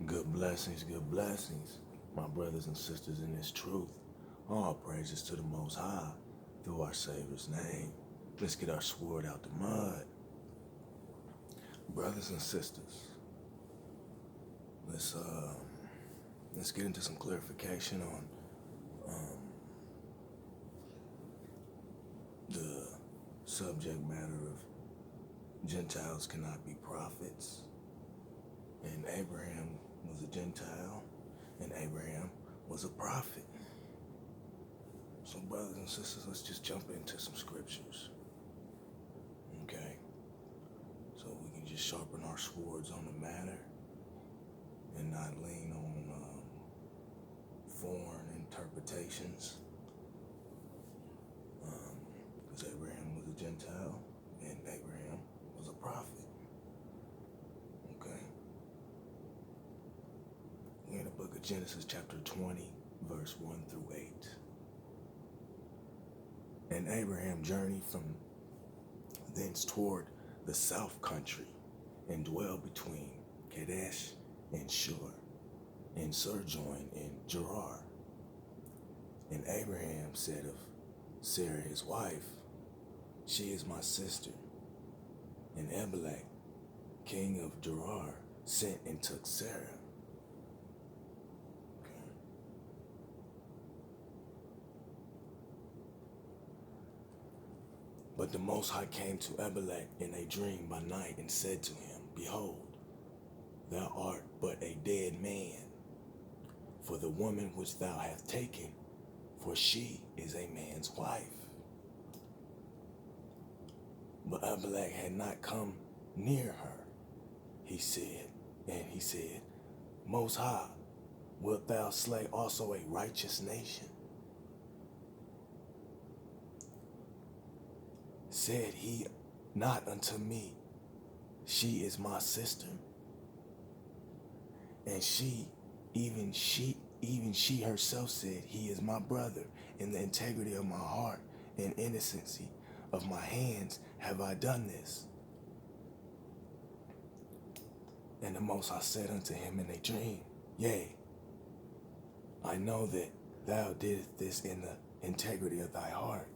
Good blessings, my brothers and sisters in this truth. All praises to the Most High through our Savior's name. Let's get our sword out the mud. Brothers and sisters, let's get into some clarification on the subject matter of Gentiles cannot be prophets. And Abraham was a Gentile, and Abraham was a prophet. So brothers and sisters, let's just jump into some scriptures, okay? So we can just sharpen our swords on the matter and not lean on foreign interpretations. Because Abraham was a Gentile, and Abraham was a prophet, okay? We're in the book of Genesis chapter 20, verse 1 through 8. And Abraham journeyed from thence toward the south country, and dwelled between Kadesh and Shur, and sojourned in Gerar. And Abraham said of Sarah his wife, She is my sister. And Abimelech, king of Gerar, sent and took Sarah. But the Most High came to Abimelech in a dream by night and said to him, Behold, thou art but a dead man, for the woman which thou hast taken, for she is a man's wife. But Abimelech had not come near her, he said, Most High, wilt thou slay also a righteous nation? Said he not unto me, She is my sister? And even she herself said, He is my brother. In the integrity of my heart and innocency of my hands have I done this. And the Most High said unto him in a dream, Yea, I know that thou didst this in the integrity of thy heart,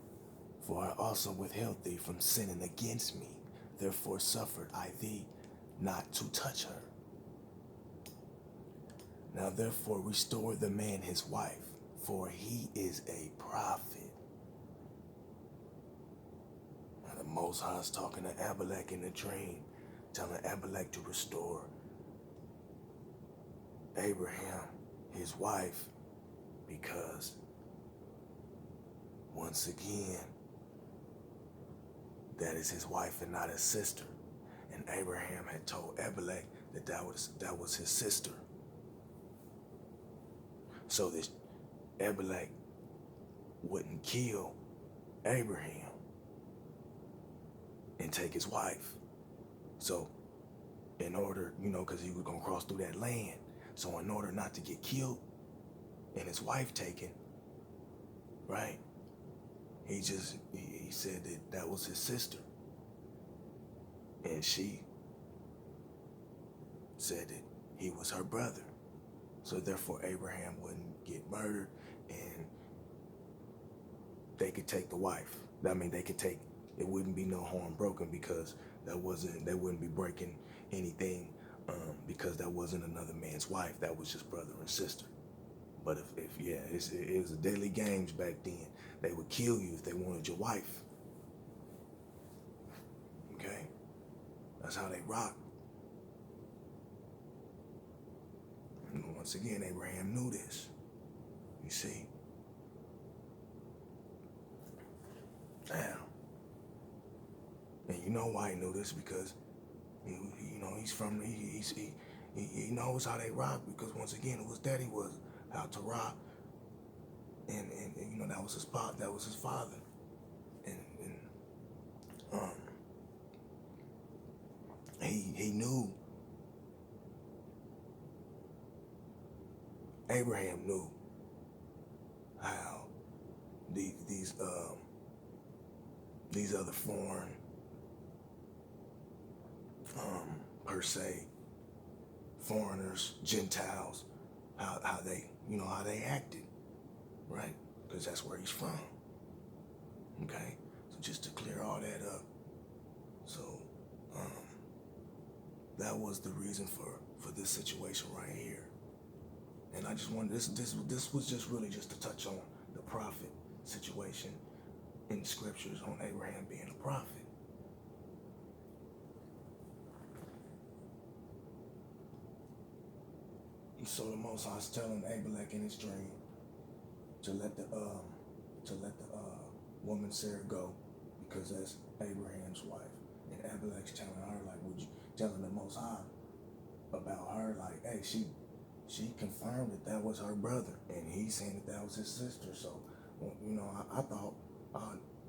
for I also withheld thee from sinning against me. Therefore suffered I thee not to touch her. Now therefore restore the man his wife, for he is a prophet. Now the Most High is talking to Abimelech in a dream, telling Abimelech to restore Abraham his wife, because once again, that is his wife and not his sister. And Abraham had told Abimelech that was his sister. So that Abimelech wouldn't kill Abraham and take his wife. So in order, because he was going to cross through that land. So in order not to get killed and his wife taken, right? He said that was his sister. And she said that he was her brother. So therefore Abraham wouldn't get murdered and they could take the wife. I mean, it wouldn't be no harm broken, because they wouldn't be breaking anything, because that wasn't another man's wife. That was just brother and sister. But it was a deadly games back then. They would kill you if they wanted your wife. Okay? That's how they rock. And once again, Abraham knew this. You see? Now, and you know why he knew this? Because he knows how they rock, because once again, it was daddy was out to rock, and that was his father. That was his father, and he knew. Abraham knew how these other foreigners, Gentiles, how they, how they acted, right? Because that's where he's from. Okay, so just to clear all that up. So that was the reason for this situation right here. And I just wanted this was just really just to touch on the prophet situation in the scriptures on Abraham being a prophet. And so the Most High is telling Abimelech in his dream to let the woman Sarah go, because that's Abraham's wife. And Abimelech's telling her, like, telling the Most High about her, like, hey, she confirmed that was her brother, and he's saying that was his sister. So, I thought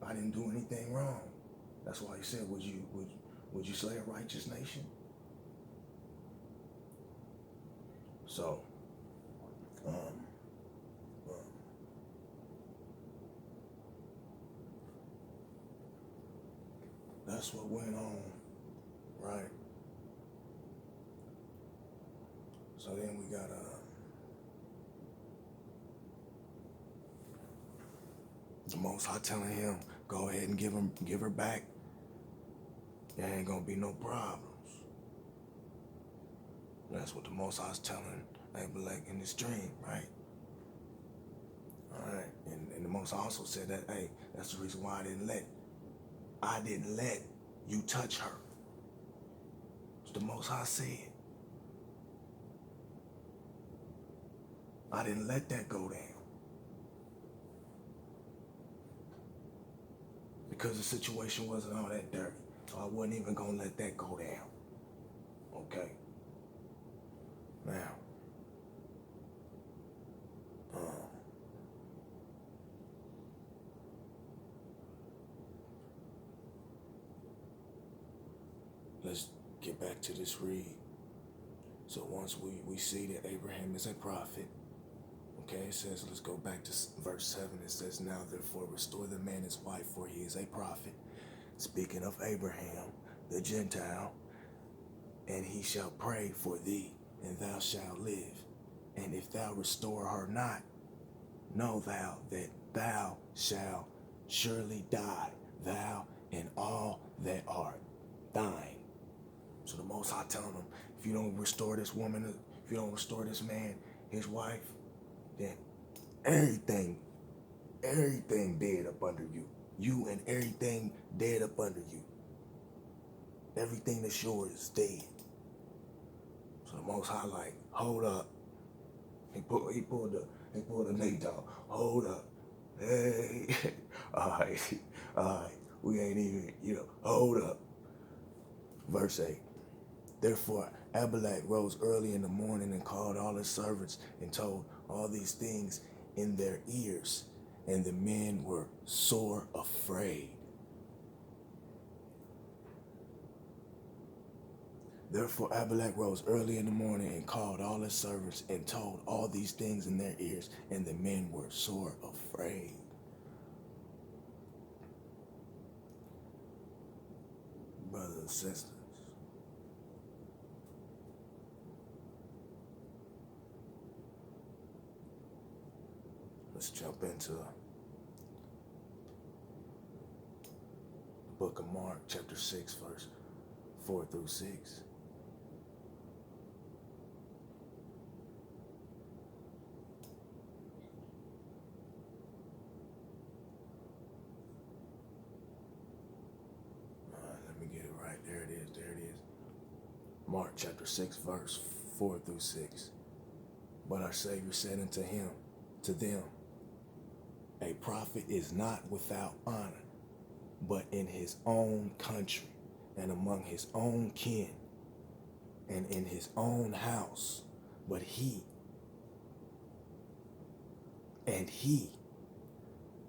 I didn't do anything wrong. That's why he said, would you slay a righteous nation? So, that's what went on, right? So then we got the Most High telling him, go ahead and give her back. There ain't gonna be no problems. That's what the Most High is telling Abimelech in this dream, right? All right, and the Most High also said that, hey, that's the reason why I didn't let you touch her. It's the Most High said. I didn't let that go down. Because the situation wasn't all that dirty. So I wasn't even gonna let that go down. Okay. Now, let's get back to this read. So once we see that Abraham is a prophet, okay, it says, let's go back to verse 7. It says, now therefore restore the man his wife, for he is a prophet. Speaking of Abraham, the Gentile, and he shall pray for thee, and thou shalt live. And if thou restore her not, know thou that thou shalt surely die, thou and all that are thine. So the Most High telling him, if you don't restore this woman, if you don't restore this man, his wife, then everything dead up under you. You and everything dead up under you. Everything that's yours is dead. So the Most High, like, hold up. He pulled the Nate dog. Hold up. Hey. All right. We ain't even, hold up. Verse 8. Therefore Abimelech rose early in the morning and called all his servants and told all these things in their ears. And the men were sore afraid. Therefore Abimelech rose early in the morning and called all his servants and told all these things in their ears. And the men were sore afraid. Brothers and sisters, let's jump into the book of Mark, chapter 6, verse 4 through 6. Let me get it right. There it is. Mark chapter 6, verse 4 through 6. But our Savior said to them, a prophet is not without honor, but in his own country, and among his own kin, and in his own house. But he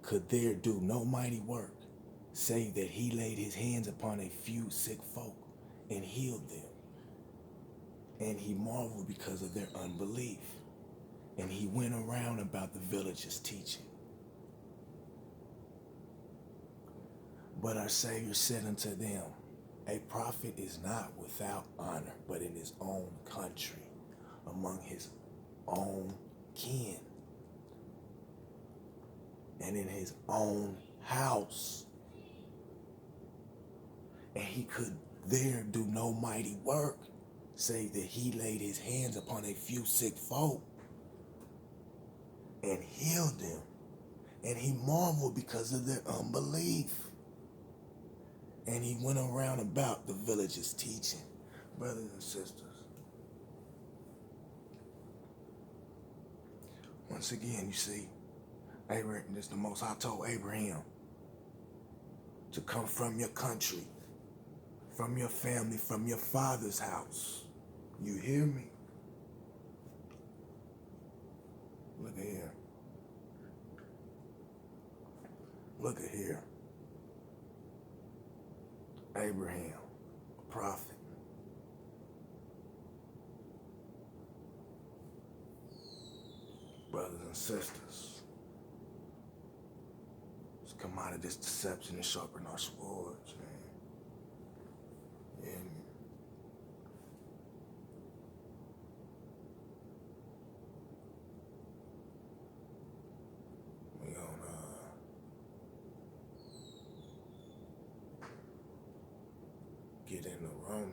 could there do no mighty work, save that he laid his hands upon a few sick folk and healed them. And he marveled because of their unbelief. And he went around about the villages teaching. But our Savior said unto them, a prophet is not without honor, but in his own country, among his own kin and in his own house. And he could there do no mighty work, save that he laid his hands upon a few sick folk and healed them. And he marveled because of their unbelief. And he went around about the villages teaching. Brothers and sisters, once again, you see, Abraham, this is the Most High told Abraham to come from your country, from your family, from your father's house. You hear me? Look at here. Look at here. Abraham, a prophet. Brothers and sisters, let's come out of this deception and sharpen our swords, man. And we gonna get into Romans.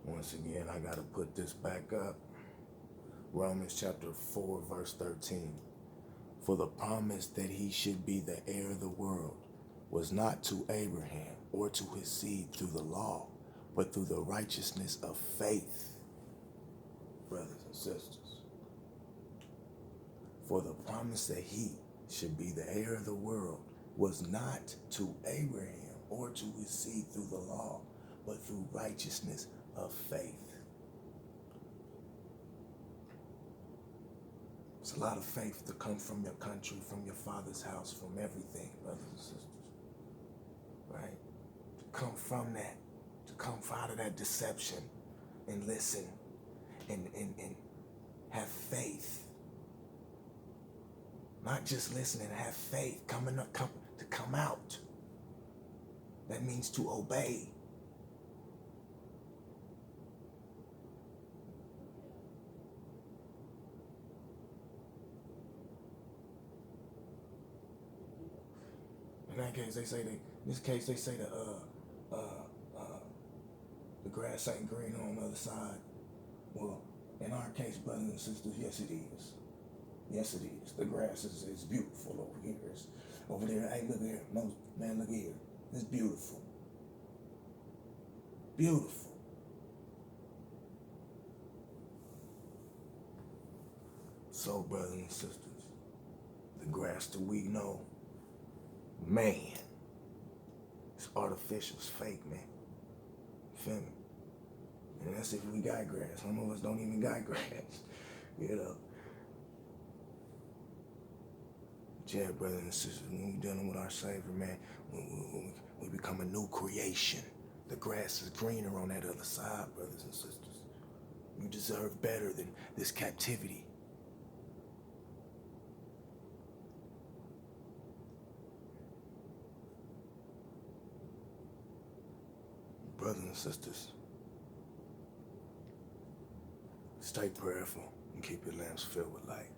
Once again, I gotta put this back up. Romans chapter 4, verse 13. For the promise that he should be the heir of the world was not to Abraham or to his seed through the law, but through the righteousness of faith. Brothers and sisters, for the promise that he should be the heir of the world was not to Abraham or to his seed through the law, but through righteousness of faith. It's a lot of faith to come from your country, from your father's house, from everything, brothers and sisters. Right? To come from that, to come out of that deception and listen and have faith. Not just listen and have faith, to come out. That means to obey. In that case, they say the grass ain't green on the other side. Well, in our case, brothers and sisters, yes it is. Yes it is. The grass is beautiful over here. It's over there. Hey, look here. No, man, look here. It's beautiful. Beautiful. So, brothers and sisters, the grass that we know, man, it's artificial, it's fake, man. Feel me? And that's if we got grass. Some of us don't even got grass, you know. But yeah, brothers and sisters, when we're dealing with our Savior, man, we become a new creation. The grass is greener on that other side, brothers and sisters. You deserve better than this captivity. Brothers and sisters, stay prayerful and keep your lamps filled with light.